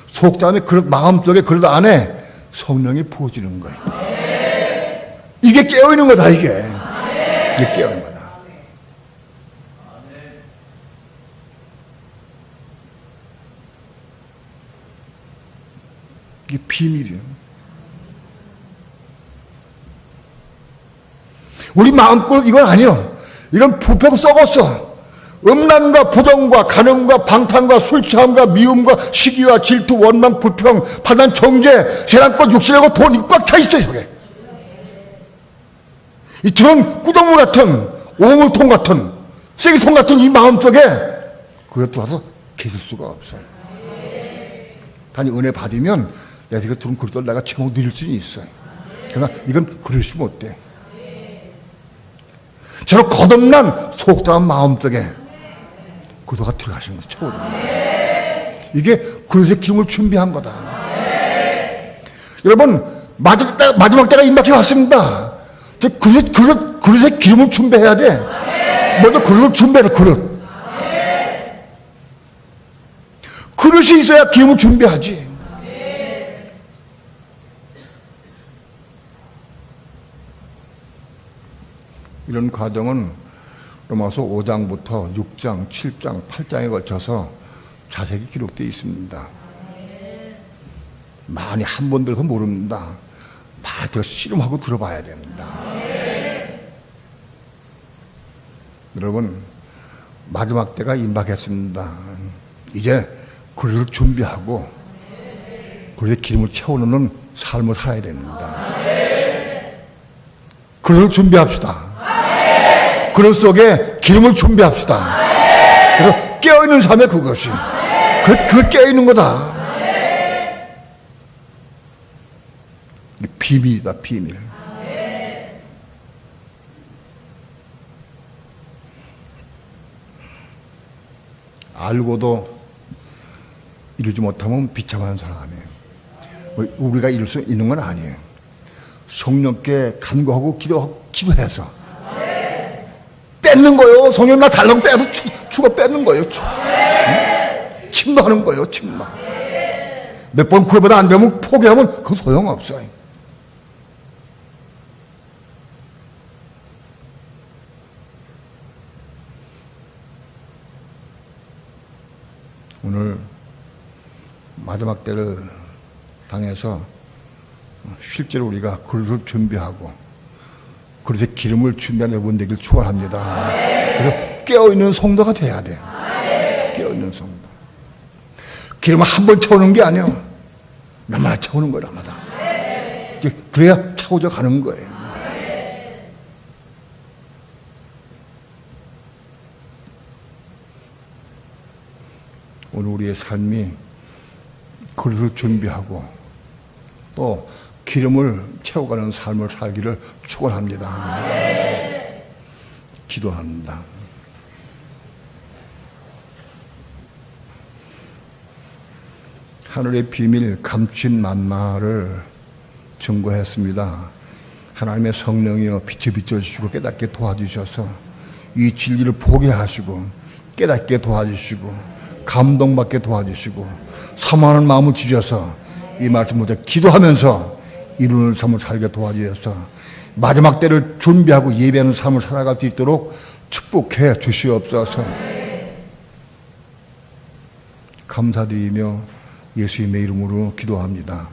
속담의 그릇 마음속의 그릇 안에 성령이 부어지는 거예요. 이게 깨어있는 거다. 이게 깨어있는 거다. 이게 비밀이에요. 우리 마음껏 이건 아니요. 이건 부패고 썩었어. 음란과 부정과 간음과 방탕과 술 취함과 미움과 시기와 질투 원망 불평 판단 정죄 세상껏 육신하고 돈이 꽉 차 있어요. 저게 이 저런 구덩물 같은 오물통 같은 쓰레기통 같은 이 마음속에 그것도 와서 계실 수가 없어요. 단지 은혜 받으면 내가 이거 들은 그릇을 내가 제목 누릴 수는 있어요. 그러나 이건 그릇이 못 돼. 저런 거듭난 속담한 마음속에 구도가 들어가시는 거죠. 최고로. 이게 그릇의 기름을 준비한 거다. 여러분 마지막 때가 임박해 왔습니다. 그릇의 기름을 준비해야 돼. 먼저 그릇을 준비해야 돼. 그릇이 있어야 기름을 준비하지. 이런 과정은 로마서 5장부터 6장, 7장, 8장에 걸쳐서 자세히 기록되어 있습니다. 많이 한 번 들어서 모릅니다. 많이 들어서 씨름하고 들어봐야 됩니다. 여러분 마지막 때가 임박했습니다. 이제 그릇을 준비하고 그릇에 기름을 채워놓는 삶을 살아야 됩니다. 그릇을 준비합시다. 그릇 속에 기름을 준비합시다. 그래서 깨어있는 삶에 그것이 그 깨어있는 거다. 비밀이다. 비밀. 알고도 이루지 못하면 비참한 사람이에요. 우리가 이룰 수 있는 건 아니에요. 성령께 간구하고 기도해서 뺏는 거예요. 성령 나 달라고 빼서 죽어 뺏는 거예요. 침노하는 거예요. 침노. 몇 번 구해보다 안 되면 포기하면 그건 소용없어요. 오늘 마지막 때를 당해서 실제로 우리가 그릇을 준비하고 그래서 기름을 준비하는 여러분 되길 축원합니다. 그래서 깨어있는 성도가 돼야 돼. 깨어있는 성도. 기름을 한 번 채우는 게 아니야. 날마다 채우는 거야, 날마다. 그래야 채워져 가는 거예요. 오늘 우리의 삶이 그릇을 준비하고 또 기름을 채워가는 삶을 살기를 축원합니다. 기도합니다. 하늘의 비밀 감춘 만나를 증거했습니다. 하나님의 성령이여 빛을 비춰주시고 깨닫게 도와주셔서 이 진리를 보게 하시고 깨닫게 도와주시고 감동받게 도와주시고 사모하는 마음을 주셔서 이 말씀 보자 기도하면서 이루는 삶을 살게 도와주셔서 마지막 때를 준비하고 예배하는 삶을 살아갈 수 있도록 축복해 주시옵소서. 감사드리며 예수님의 이름으로 기도합니다.